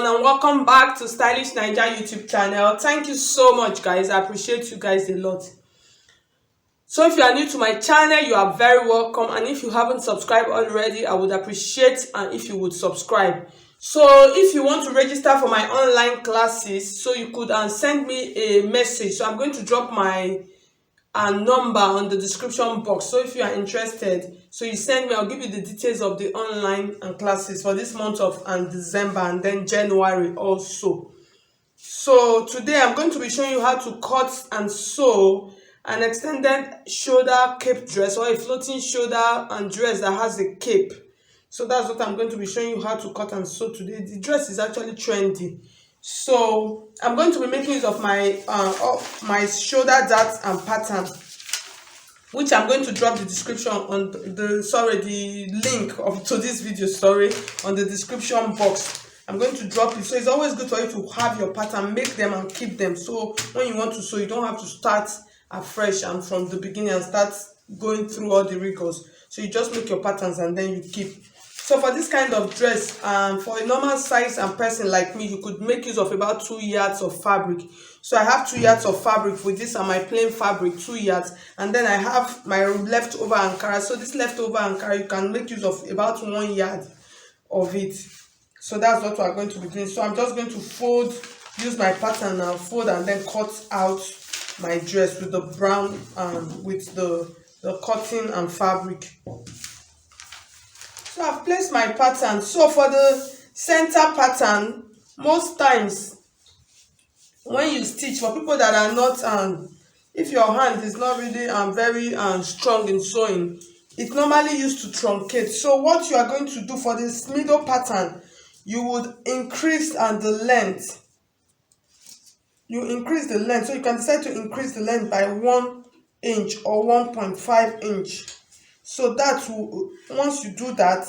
everyone, and welcome back to Stylishnaija YouTube channel. Thank you so much, guys. I appreciate you guys a lot. So if you are new to my channel, you are very welcome, and if you haven't subscribed already, I would appreciate and if you would subscribe. So if you want to register for my online classes, so you could send me a message. So I'm going to drop my number on the description box. So if you are interested, so you send me, I'll give you the details of the online classes for this month of December and then January also. So today I'm going to be showing you how to cut and sew an extended shoulder cape dress, or a floating shoulder and dress that has a cape. So that's what I'm going to be showing you how to cut and sew today. The dress is actually trendy, so I'm going to be making use of my shoulder darts and pattern, which I'm going to drop the description on the link to this video on the description box. I'm going to drop it. So it's always good for you to have your pattern, make them and keep them, so when you want to sew, you don't have to start afresh and from the beginning and start going through all the rigors. So you just make your patterns and then you keep. So for this kind of dress, for a normal size and person like me, you could make use of about 2 yards of fabric. So I have 2 yards of fabric with this and my plain fabric, 2 yards, and then I have my leftover Ankara. So this leftover Ankara, you can make use of about 1 yard of it. So that's what we're going to be doing. So I'm just going to use my pattern now, fold and then cut out my dress with the brown with the cotton and fabric. So I've placed my pattern. So for the center pattern, most times when you stitch, for people that are not if your hand is not really very strong in sewing, it normally used to truncate. So what you are going to do for this middle pattern, you would increase the length. You increase the length, so you can decide to increase the length by 1 inch or 1.5 inch. So that will, once you do that,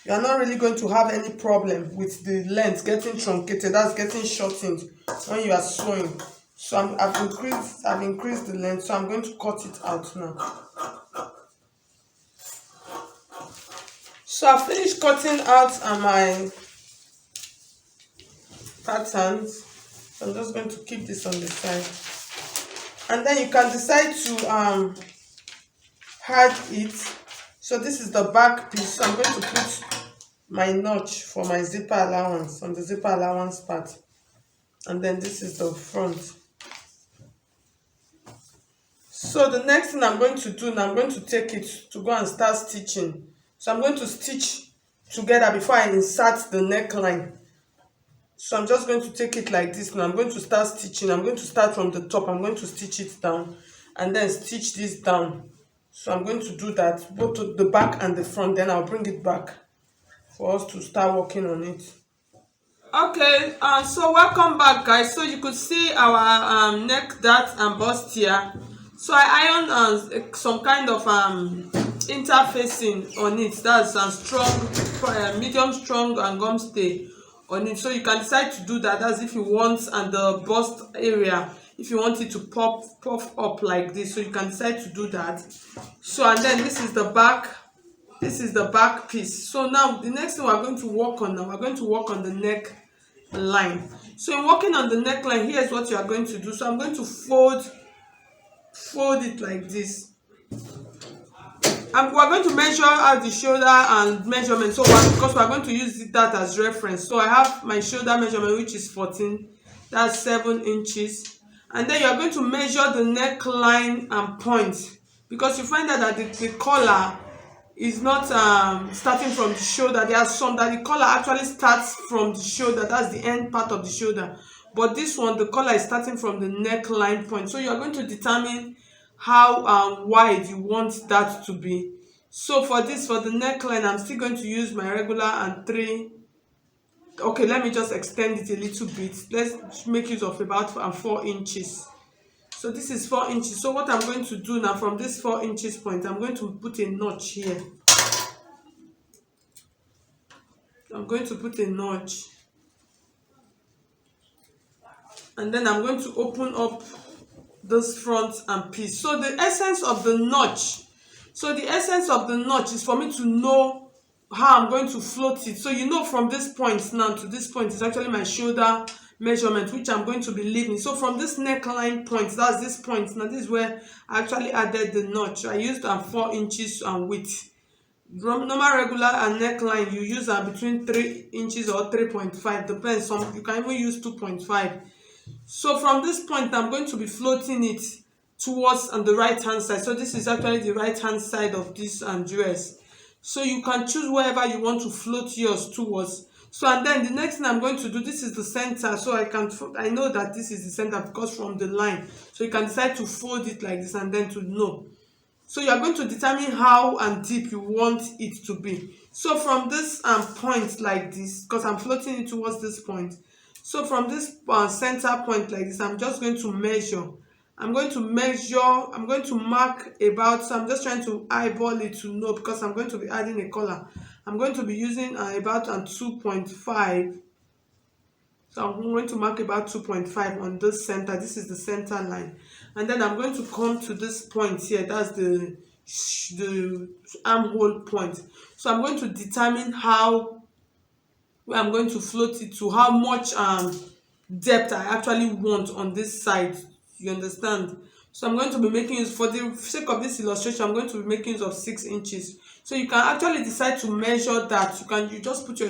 you are not really going to have any problem with the length getting truncated, that's getting shortened when you are sewing. So I've increased the length, so I'm going to cut it out now. So I finished cutting out my patterns. So I'm just going to keep this on the side, and then you can decide to hide it. So this is the back piece, so I'm going to put my notch for my zipper allowance on the zipper allowance part, and then this is the front. So the next thing I'm going to do now, I'm going to take it to go and start stitching. So I'm going to stitch together before I insert the neckline. So I'm just going to take it like this now. I'm going to start stitching. I'm going to start from the top. I'm going to stitch it down and then stitch this down. So I'm going to do that both to the back and the front, then I'll bring it back for us to start working on it. Okay, so welcome back, guys. So you could see our neck dart and bust here. So I ironed some kind of interfacing on it. That's strong, medium strong and gum stay on it. So you can decide to do that. That's if you want, and the bust area, if you want it to puff up like this, so you can decide to do that. So, and then this is the back. This is the back piece. So now the next thing we're going to work on now, we're going to work on the neck line. So in working on the neckline, here's what you are going to do. So I'm going to fold it like this. And we're going to measure out the shoulder and measurement. So because we're going to use that as reference. So I have my shoulder measurement, which is 14. That's 7 inches. And then you're going to measure the neckline and point, because you find out that the collar is not starting from the shoulder. There are some that the collar actually starts from the shoulder. That's the end part of the shoulder. But this one, the collar is starting from the neckline point. So you're going to determine how wide you want that to be. So for the neckline, I'm still going to use my regular and 3. Okay, let me just extend it a little bit. Let's make use of about 4 inches. So this is 4 inches. So what I'm going to do now, from this 4 inches point, I'm going to put a notch here. I'm going to put a notch, and then I'm going to open up this front and piece. So the essence of the notch, is for me to know how I'm going to float it. So you know, from this point now to this point is actually my shoulder measurement, which I'm going to be leaving. So from this neckline point, that's this point now, this is where I actually added the notch. I used 4 inches and width. Normal regular and neckline you use between 3 inches or 3.5, depends. Some you can even use 2.5. So from this point I'm going to be floating it towards on the right hand side. So this is actually the right hand side of this dress. So you can choose wherever you want to float yours towards. So and then the next thing I'm going to do, this is the center, so I know that this is the center because from the line. So you can decide to fold it like this and then to know. So you are going to determine how and deep you want it to be. So from this point like this, because I'm floating it towards this point, so from this center point like this, I'm just going to measure. I'm going to mark about, so I'm just trying to eyeball it to know, because I'm going to be adding a color. I'm going to be using about 2.5. So I'm going to mark about 2.5 on this center. This is the center line. And then I'm going to come to this point here. That's the armhole point. So I'm going to determine where I'm going to float it to, how much depth I actually want on this side. You understand? So I'm going to be making use, for the sake of this illustration, I'm going to be making use of 6 inches. So you can actually decide to measure that. You just put your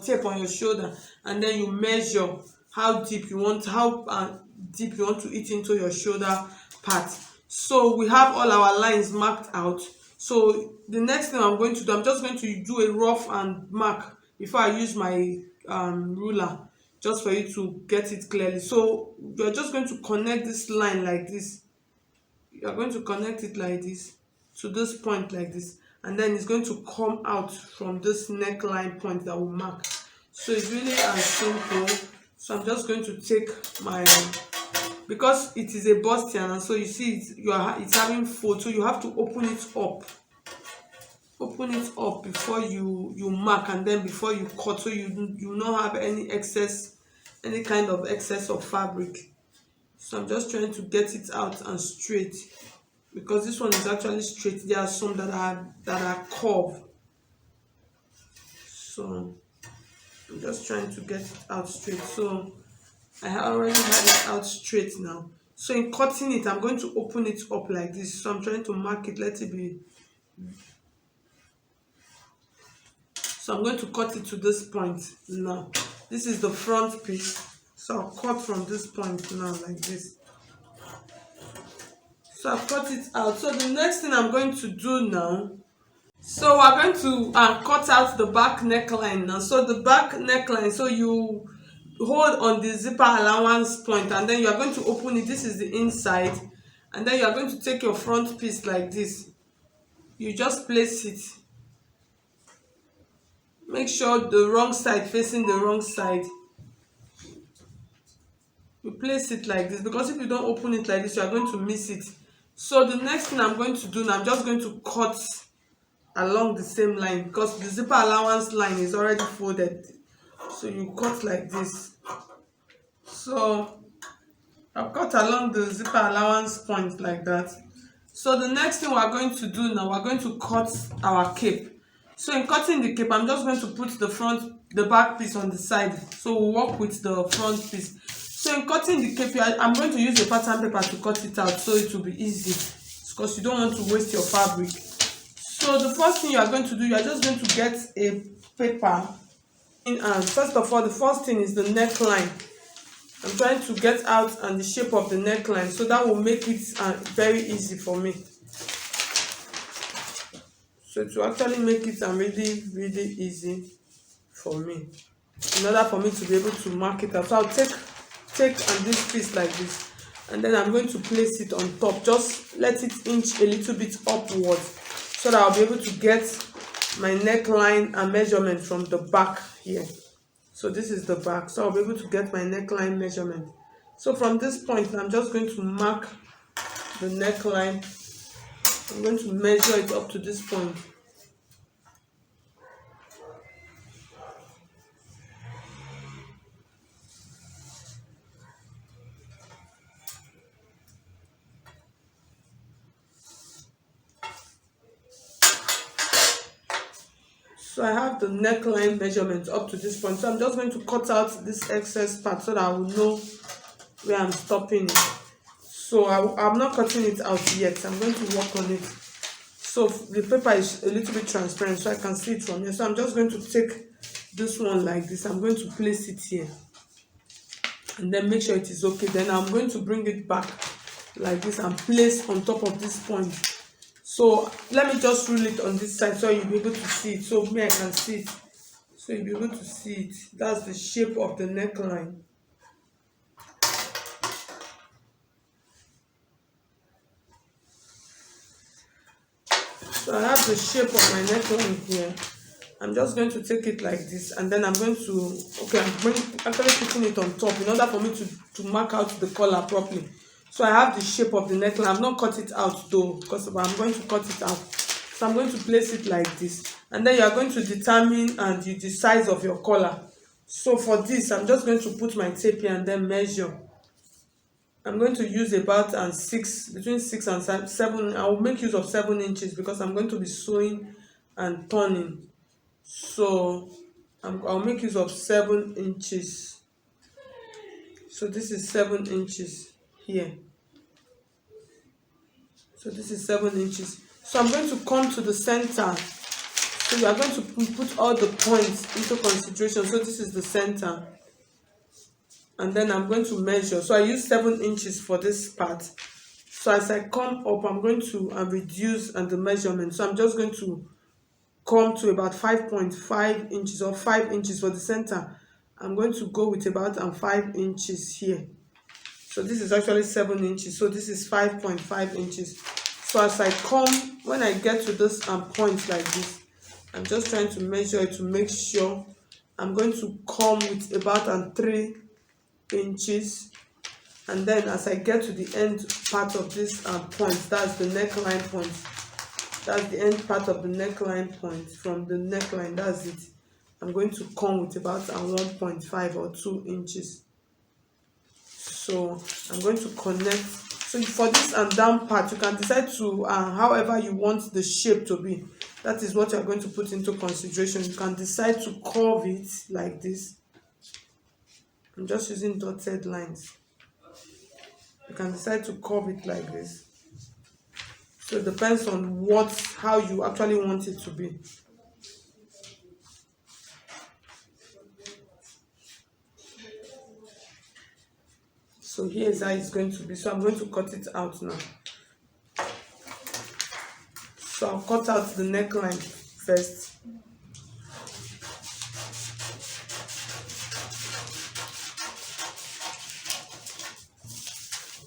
tape on your shoulder, and then you measure how deep you want, to eat into your shoulder part. So we have all our lines marked out. So the next thing I'm going to do, I'm just going to do a rough and mark before I use my ruler, just for you to get it clearly. So you're just going to connect this line like this. You're going to connect it like this to this point like this, and then it's going to come out from this neckline point that we mark. So it's really as simple. So I'm just going to take my, because it is a bustian, and so you see it's having fold, so you have to open it up before you mark, and then before you cut, so you not have any kind of excess of fabric. So I'm just trying to get it out and straight, because this one is actually straight. There are some that are curved, so I'm just trying to get it out straight. So I already had it out straight now. So in cutting it, I'm going to open it up like this. So I'm trying to mark it, let it be. So I'm going to cut it to this point now. This is the front piece. So I'll cut from this point now like this. So I've cut it out. So the next thing I'm going to do now, so we're going to cut out the back neckline now. So the back neckline, so you hold on the zipper allowance point, and then you are going to open it. This is the inside, and then you are going to take your front piece like this. You just place it. Make sure the wrong side facing the wrong side. You place it like this, because if you don't open it like this, you are going to miss it. So the next thing I'm going to do now, I'm just going to cut along the same line, because the zipper allowance line is already folded. So you cut like this. So I've cut along the zipper allowance point like that. So the next thing we're going to do now, we're going to cut our cape. So in cutting the cape, I'm just going to put the back piece on the side. So we'll work with the front piece. So in cutting the cape, I'm going to use a pattern paper to cut it out, so it will be easy, because you don't want to waste your fabric. So the first thing you are going to do, you are just going to get a paper. And first of all, the first thing is the neckline. I'm trying to get out and the shape of the neckline, so that will make it very easy for me. So to actually make it really easy for me, in order for me to be able to mark it out. So I'll take this piece like this, and then I'm going to place it on top. Just let it inch a little bit upwards, so that I'll be able to get my neckline and measurement from the back here. So this is the back, so I'll be able to get my neckline measurement. So from this point, I'm just going to mark the neckline. I'm going to measure it up to this point. So I have the neckline measurement up to this point, so I'm just going to cut out this excess part so that I will know where I'm stopping it. So I'm not cutting it out yet. I'm going to work on it. So the paper is a little bit transparent, so I can see it from here. So I'm just going to take this one like this. I'm going to place it here and then make sure it is okay. Then I'm going to bring it back like this and place on top of this point. So let me just rule it on this side so you'll be able to see it. So me, I can see it. So you'll be able to see it. That's the shape of the neckline. So I have the shape of my neckline here. I'm just going to take it like this, and then I'm going to, okay, I'm actually putting it on top in order for me to mark out the collar properly. So I have the shape of the neckline. I've not cut it out though, because I'm going to cut it out. So I'm going to place it like this, and then you are going to determine the size of your collar. So for this, I'm just going to put my tape here and then measure. I'm going to use about between 6 and 7. I will make use of 7 inches because I'm going to be sewing and turning. So I'll make use of 7 inches. So this is 7 inches here. So this is 7 inches. So I'm going to come to the center. So you are going to put all the points into consideration. So this is the center. And then I'm going to measure. So I use 7 inches for this part. So as I come up, I'm going to reduce the measurement. So I'm just going to come to about 5.5 inches or 5 inches for the center. I'm going to go with about 5 inches here. So this is actually 7 inches. So this is 5.5 inches. So as I come, when I get to this point like this, I'm just trying to measure it to make sure. I'm going to come with about 3 inches, and then as I get to the end part of this point, that's the neckline point, that's the end part of the neckline point from the neckline, that's it. I'm going to come with about 1.5 or 2 inches. So I'm going to connect. So for this down part, you can decide to however you want the shape to be. That is what you're going to put into consideration. You can decide to curve it like this. I'm just using dotted lines. You can decide to curve it like this. So it depends on how you actually want it to be. So here's how it's going to be. So I'm going to cut it out now. So I'll cut out the neckline first.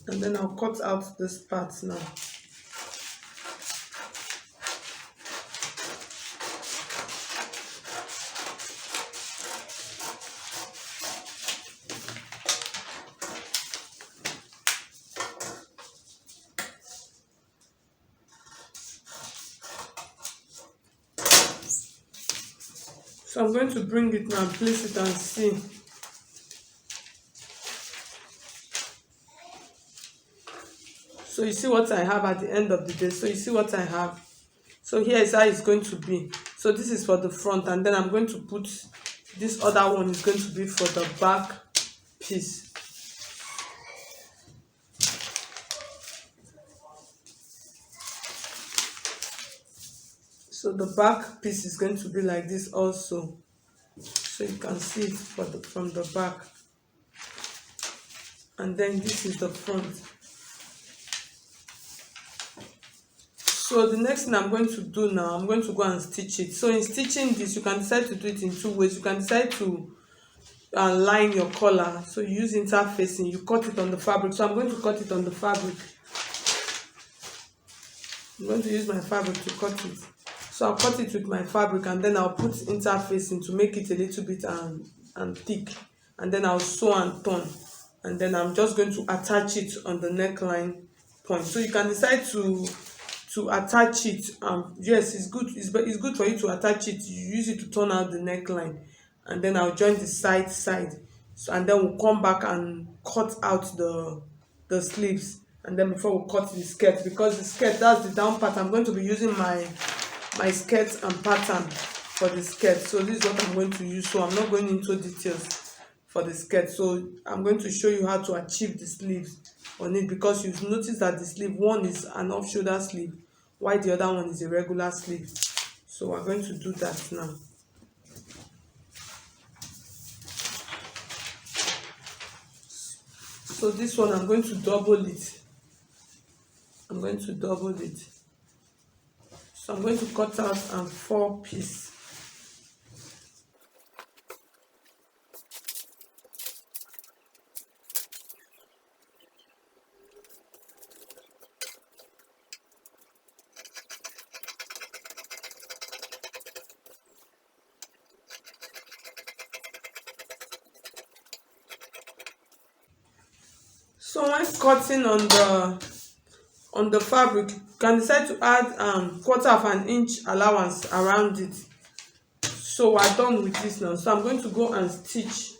And then I'll cut out this part now. So I'm going to bring it now and place it and see. So you see what I have at the end of the day. So you see what I have. So here is how it's going to be. So this is for the front, and then I'm going to put this other one is going to be for the back piece. So the back piece is going to be like this also. So you can see it from the back. And then this is the front. So the next thing I'm going to do now, I'm going to go and stitch it. So in stitching this, you can decide to do it in 2 ways. You can decide to line your collar. So you use interfacing, you cut it on the fabric. So I'm going to cut it on the fabric. I'm going to use my fabric to cut it. So I'll cut it with my fabric, and then I'll put interfacing to make it a little bit thick. And then I'll sew and turn. And then I'm just going to attach it on the neckline point. So you can decide to attach it. Yes, it's good for you to attach it. You use it to turn out the neckline, and then I'll join the side. So and then we'll come back and cut out the sleeves, and then before we cut the skirt, because the skirt, that's the down part. I'm going to be using my skirt and pattern for the skirt. So this is what I'm going to use. So I'm not going into details for the skirt. So I'm going to show you how to achieve the sleeves on it, because you've noticed that the sleeve one is an off shoulder sleeve while the other one is a regular sleeve. So we're going to do that now. So this one I'm going to double it. I'm going to double it. So I'm going to cut out 4 pieces. So when cutting on the fabric, you can decide to add 1/4 inch allowance around it. So we're done with this now. So I'm going to go and stitch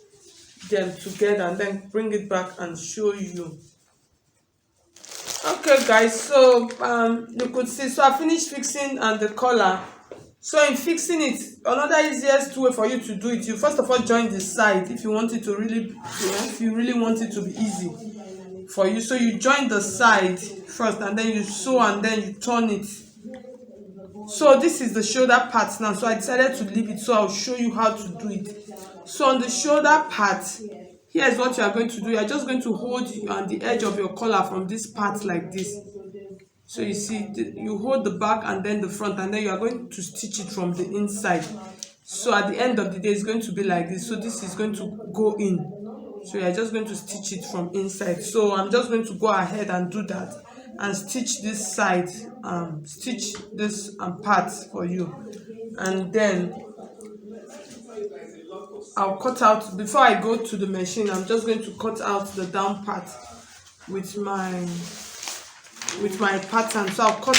them together and then bring it back and show you. Okay guys, so you could see, so I finished fixing the collar. So in fixing it, another easiest way for you to do it, you first of all join the side if you want it to really, if you really want it to be easy for you. So you join the side first and then you sew and then you turn it. So this is the shoulder part now. So I decided to leave it, so I'll show you how to do it. So on the shoulder part, here's what you are going to do. You are just going to hold on the edge of your collar from this part like this. So you see, you hold the back and then the front, and then you are going to stitch it from the inside. So at the end of the day, it's going to be like this. So this is going to go in. So you're just going to stitch it from inside. So I'm just going to go ahead and do that and stitch this side, stitch this part for you, and then I'll cut out, before I go to the machine, I'm just going to cut out the down part with my pattern. So I'll cut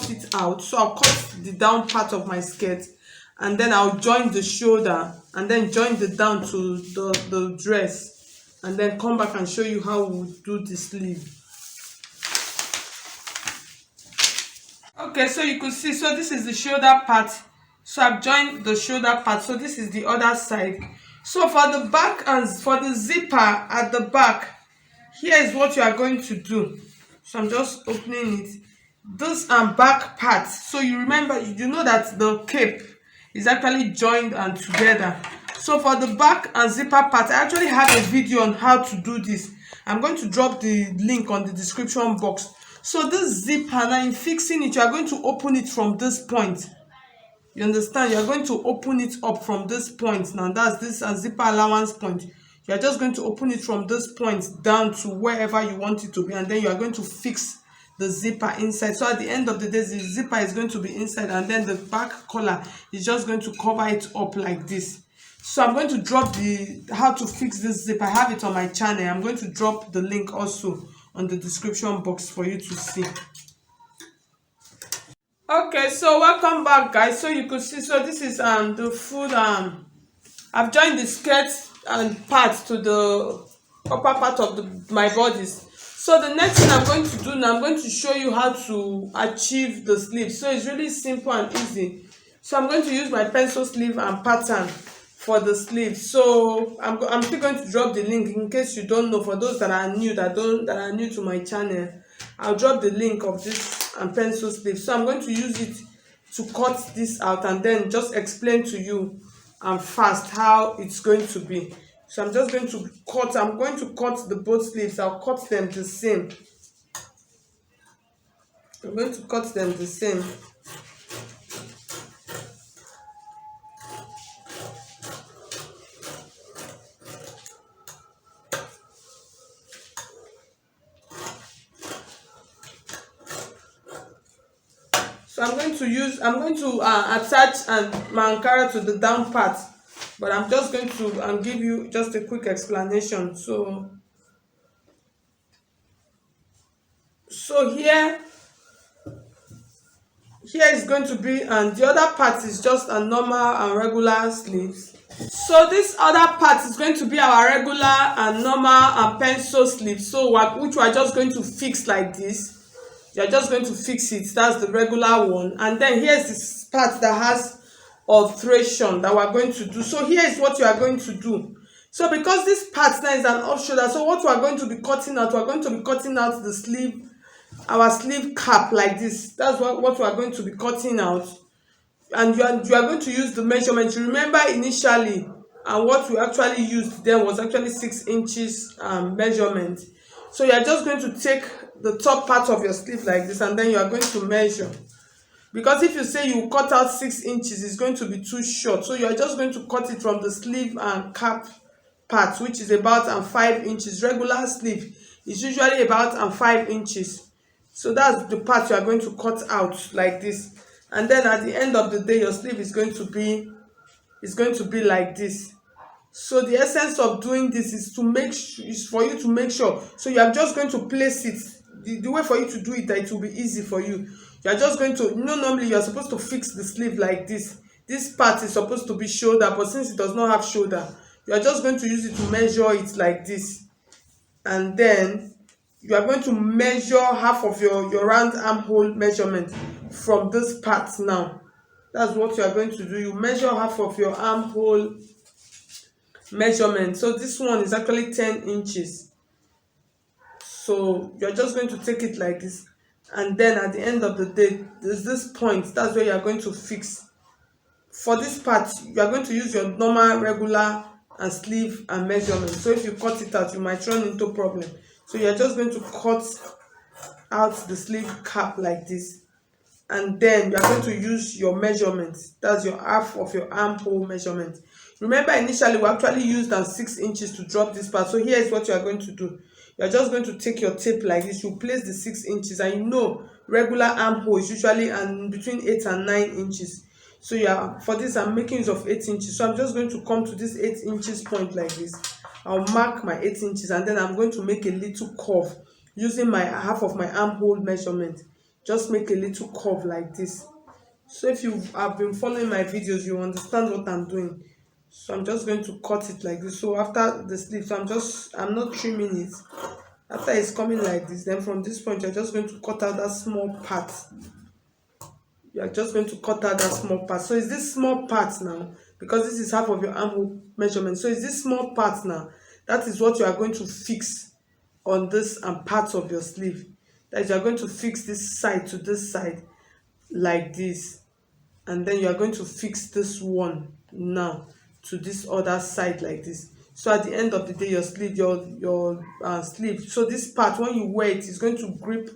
it out. So I'll cut the down part of my skirt, and then I'll join the shoulder and then join the down to the dress, and then come back and show you how we'll do the sleeve. Okay, so you could see, so this is the shoulder part. So I've joined the shoulder part. So this is the other side. So for the back and for the zipper at the back, here is what you are going to do. So I'm just opening it. This back part. So you remember, you know that the cape is actually joined and together. So for the back and zipper part, I actually have a video on how to do this. I'm going to drop the link on the description box. So this zipper, now in fixing it, you are going to open it from this point. You understand? You are going to open it up from this point. Now that's this zipper allowance point. You are just going to open it from this point down to wherever you want it to be, and then you are going to fix the zipper inside. So at the end of the day, the zipper is going to be inside, and then the back collar is just going to cover it up like this. So I'm going to drop the how to fix this zipper. I have it on my channel. I'm going to drop the link also on the description box for you to see. Okay, so welcome back guys. So you could see, so this is the full I've joined the skirt and part to the upper part of my bodies. So the next thing I'm going to do now, I'm going to show you how to achieve the sleeve. So it's really simple and easy. So I'm going to use my pencil sleeve and pattern for the sleeve. So I'm still going to drop the link in case you don't know. For those that are new, that are new to my channel, I'll drop the link of this pencil sleeve. So I'm going to use it to cut this out and then just explain to you fast how it's going to be. So I'm just going to cut. I'm going to cut the both sleeves. I'll cut them the same. I'm going to cut them the same. So I'm going to attach my Ankara to the down part, but I'm just going to give you just a quick explanation. So here is going to be, and the other part is just a normal and regular sleeves. So this other part is going to be our regular and normal and pencil sleeve. So which we are just going to fix like this. You're just going to fix it. That's the regular one. And then here's this part that has alteration that we're going to do. So here is what you are going to do. So because this part now is an off shoulder, so what we are going to be cutting out, we're going to be cutting out the sleeve, our sleeve cap like this. That's what we are going to be cutting out. And you are going to use the measurement. You remember initially, and what we actually used then was actually 6 inches measurement. So you are just going to take the top part of your sleeve like this, and then you are going to measure. Because if you say you cut out 6 inches, it's going to be too short. So you are just going to cut it from the sleeve and cap part, which is about 5 inches. Regular sleeve is usually about 5 inches. So that's the part you are going to cut out like this. And then at the end of the day, your sleeve is going to be like this. So the essence of doing this is for you to make sure. So you are just going to place it. The way for you to do it, that it will be easy for you. You are just going to, normally you are supposed to fix the sleeve like this. This part is supposed to be shoulder, but since it does not have shoulder, you are just going to use it to measure it like this. And then you are going to measure half of your round armhole measurement from this part now. That's what you are going to do. You measure half of your armhole measurement. So this one is actually 10 inches. So you're just going to take it like this. And then at the end of the day, there's this point. That's where you're going to fix. For this part, you are going to use your normal, regular and sleeve and measurement. So if you cut it out, you might run into problem. So you're just going to cut out the sleeve cap like this. And then you are going to use your measurement. That's your half of your armhole measurement. Remember, initially we actually used 6 inches to drop this part. So here is what you are going to do. You are just going to take your tape like this. You place the 6 inches, and regular armhole is usually between 8 and 9 inches. So for this, I'm making use of 8 inches. So I'm just going to come to this 8 inches point like this. I'll mark my 8 inches, and then I'm going to make a little curve using my half of my armhole measurement. Just make a little curve like this. So if you have been following my videos, you understand what I'm doing. So I'm just going to cut it like this. So after the sleeve, so I'm not trimming it. After it's coming like this, then from this point, you're just going to cut out that small part. You're just going to cut out that small part. So it's this small part now, because this is half of your armhole measurement. So it's this small part now. That is what you are going to fix on this part of your sleeve. That you are going to fix this side to this side like this. And then you are going to fix this one now to this other side like this. So at the end of the day, your sleeve, your sleeve, so this part, when you wear it, is going to grip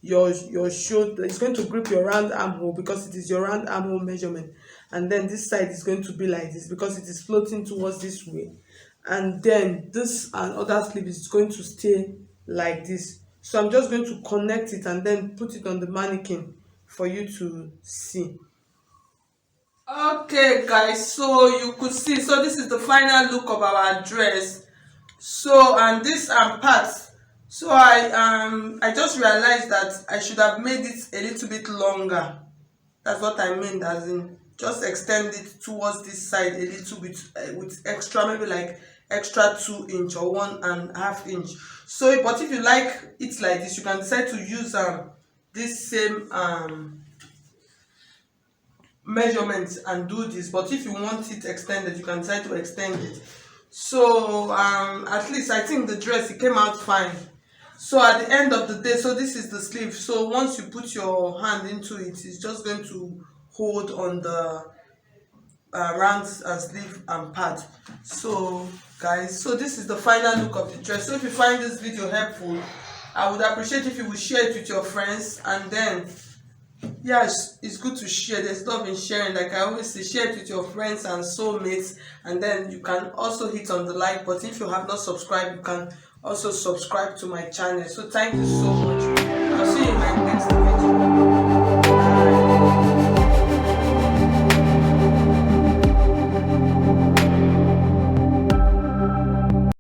your shoulder. It's going to grip your round armhole, because it is your round armhole measurement. And then this side is going to be like this, because it is floating towards this way. And then this and other sleeve is going to stay like this. So I'm just going to connect it and then put it on the mannequin for you to see. Okay guys, so you could see, so this is the final look of our dress. So, and this parts, so I just realized that I should have made it a little bit longer. That's what I mean, as in just extend it towards this side a little bit with extra, maybe like extra 2 inch or 1.5 inch. So but if you like it like this, you can decide to use this same measurement and do this. But if you want it extended, you can decide to extend it. So at least I think the dress, it came out fine. So at the end of the day, so this is the sleeve. So once you put your hand into it, it's just going to hold on the round sleeve and pad. So guys, so this is the final look of the dress. So if you find this video helpful, I would appreciate if you would share it with your friends. And then yes, it's good to share. There's love in sharing. Like I always say, share it with your friends and soulmates. And then you can also hit on the like button. If you have not subscribed, you can also subscribe to my channel. So thank you so much.